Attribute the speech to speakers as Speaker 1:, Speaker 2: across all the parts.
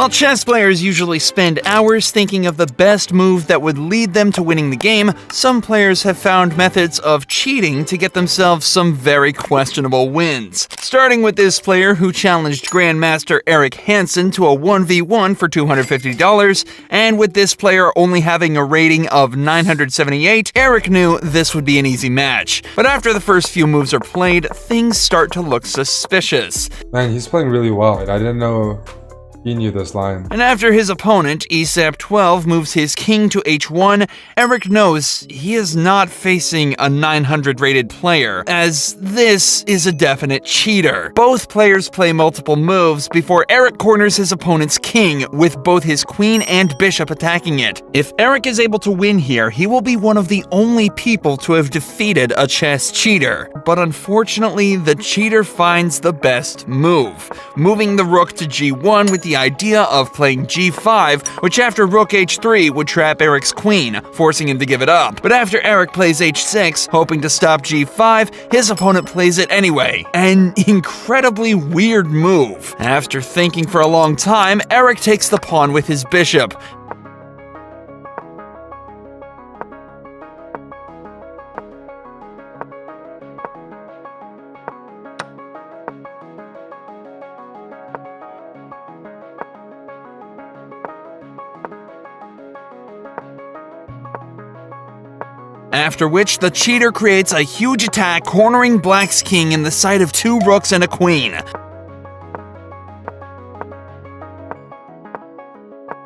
Speaker 1: While chess players usually spend hours thinking of the best move that would lead them to winning the game, some players have found methods of cheating to get themselves some very questionable wins. Starting with this player who challenged Grandmaster Eric Hansen to a 1v1 for $250, and with this player only having a rating of 978, Eric knew this would be an easy match. But after the first few moves are played, things start to look suspicious.
Speaker 2: Man, he's playing really well. I didn't know he knew this line.
Speaker 1: And after his opponent, ESAP-12, moves his king to h1, Eric knows he is not facing a 900 rated player, as this is a definite cheater. Both players play multiple moves before Eric corners his opponent's king, with both his queen and bishop attacking it. If Eric is able to win here, he will be one of the only people to have defeated a chess cheater. But unfortunately, the cheater finds the best move, moving the rook to g1 with the idea of playing g5, which after rook h3 would trap Eric's queen, forcing him to give it up. But after Eric plays h6, hoping to stop g5, his opponent plays it anyway. An incredibly weird move. After thinking for a long time, Eric takes the pawn with his bishop. After which, the cheater creates a huge attack, cornering Black's king in the sight of two rooks and a queen.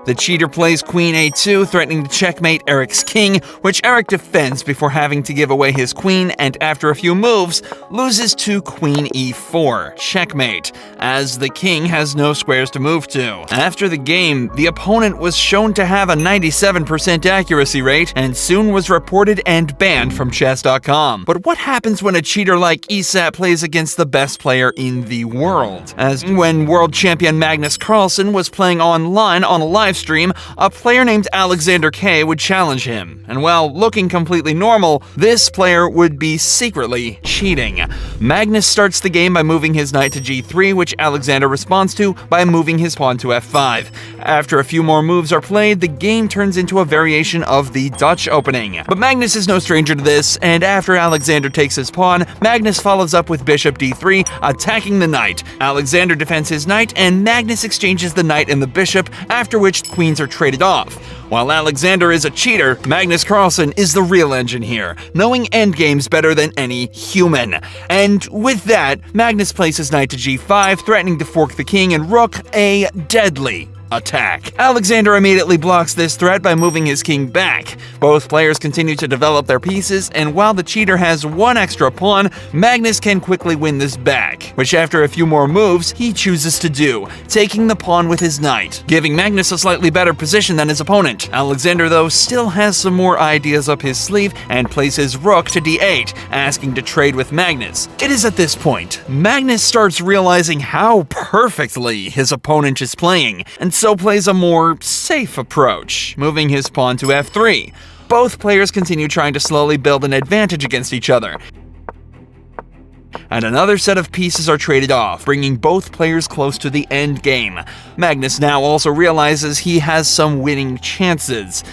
Speaker 1: The cheater plays queen a2, threatening to checkmate Eric's king, which Eric defends before having to give away his queen, and after a few moves, loses to queen e4, checkmate, as the king has no squares to move to. After the game, the opponent was shown to have a 97% accuracy rate, and soon was reported and banned from chess.com. But what happens when a cheater like ESAP plays against the best player in the world? As when world champion Magnus Carlsen was playing online on a live stream, a player named Alexander K would challenge him, and while looking completely normal, this player would be secretly cheating. Magnus starts the game by moving his knight to g3, which Alexander responds to by moving his pawn to f5. After a few more moves are played, the game turns into a variation of the Dutch opening. But Magnus is no stranger to this, and after Alexander takes his pawn, Magnus follows up with bishop d3, attacking the knight. Alexander defends his knight, and Magnus exchanges the knight and the bishop, after which queens are traded off. While Alexander is a cheater, Magnus Carlsen is the real engine here, knowing endgames better than any human. And with that, Magnus plays his knight to g5, threatening to fork the king and rook, a deadly attack. Alexander immediately blocks this threat by moving his king back. Both players continue to develop their pieces, and while the cheater has one extra pawn, Magnus can quickly win this back, which after a few more moves, he chooses to do, taking the pawn with his knight, giving Magnus a slightly better position than his opponent. Alexander, though, still has some more ideas up his sleeve and plays his rook to d8, asking to trade with Magnus. It is at this point, Magnus starts realizing how perfectly his opponent is playing, and so plays a more safe approach, moving his pawn to f3. Both players continue trying to slowly build an advantage against each other, and another set of pieces are traded off, bringing both players close to the end game. Magnus now also realizes he has some winning chances.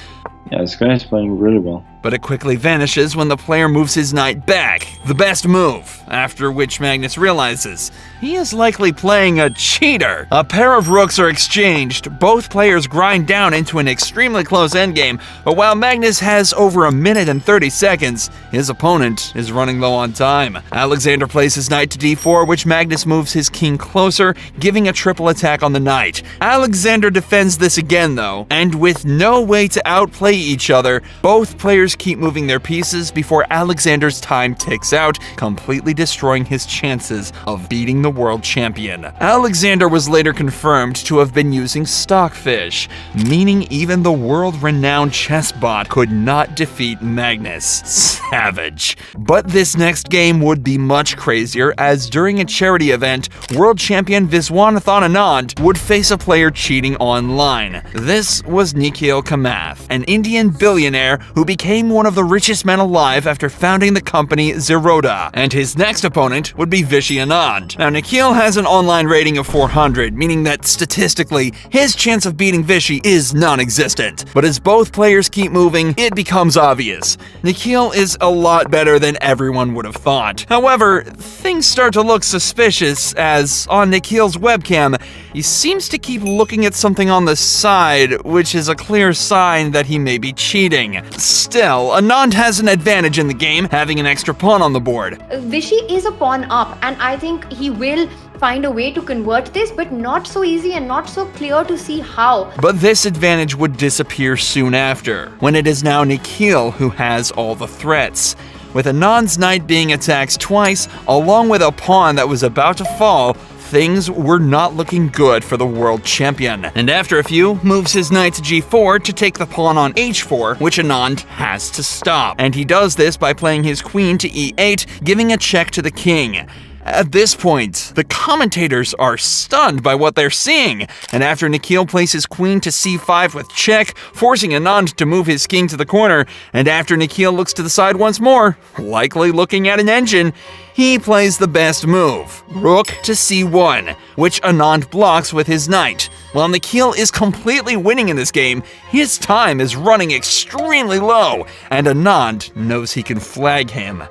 Speaker 3: Yeah, this guy is playing really well.
Speaker 1: But it quickly vanishes when the player moves his knight back, the best move, after which Magnus realizes he is likely playing a cheater. A pair of rooks are exchanged, both players grind down into an extremely close endgame, but while Magnus has over a minute and 30 seconds, his opponent is running low on time. Alexander plays his knight to d4, which Magnus moves his king closer, giving a triple attack on the knight. Alexander defends this again though, and with no way to outplay each other, both players keep moving their pieces before Alexander's time ticks out, completely destroying his chances of beating the world champion. Alexander was later confirmed to have been using Stockfish, meaning even the world-renowned chess bot could not defeat Magnus. Savage. But this next game would be much crazier, as during a charity event, world champion Viswanathan Anand would face a player cheating online. This was Nikhil Kamath, an Indian billionaire who became one of the richest men alive after founding the company Zerodha, and his next opponent would be Vishy Anand. Now, Nikhil has an online rating of 400, meaning that statistically, his chance of beating Vishy is non-existent. But as both players keep moving, it becomes obvious. Nikhil is a lot better than everyone would have thought. However, things start to look suspicious as, on Nikhil's webcam, he seems to keep looking at something on the side, which is a clear sign that he may be cheating. Still, Anand has an advantage in the game, having an extra pawn on the board.
Speaker 4: Vishy is a pawn up, and I think he will find a way to convert this, but not so easy and not so clear to see how.
Speaker 1: But this advantage would disappear soon after, when it is now Nikhil who has all the threats. With Anand's knight being attacked twice, along with a pawn that was about to fall, things were not looking good for the world champion. And after a few, moves his knight to g4 to take the pawn on h4, which Anand has to stop. And he does this by playing his queen to e8, giving a check to the king. At this point, the commentators are stunned by what they're seeing, and after Nikhil places queen to c5 with check, forcing Anand to move his king to the corner, and after Nikhil looks to the side once more, likely looking at an engine, he plays the best move, rook to c1, which Anand blocks with his knight. While Nikhil is completely winning in this game, his time is running extremely low, and Anand knows he can flag him.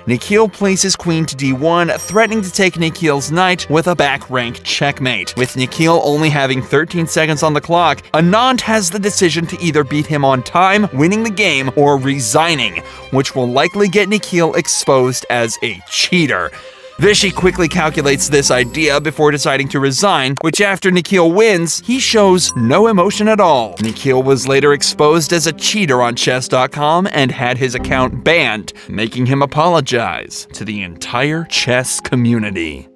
Speaker 1: Nikhil places queen to d1, threatening to take Nikhil's knight with a back rank checkmate. With Nikhil only having 13 seconds on the clock, Anand has the decision to either beat him on time, winning the game, or resigning, which will likely get Nikhil exposed as a cheater. Vishy quickly calculates this idea before deciding to resign, which after Nikhil wins, he shows no emotion at all. Nikhil was later exposed as a cheater on chess.com and had his account banned, making him apologize to the entire chess community.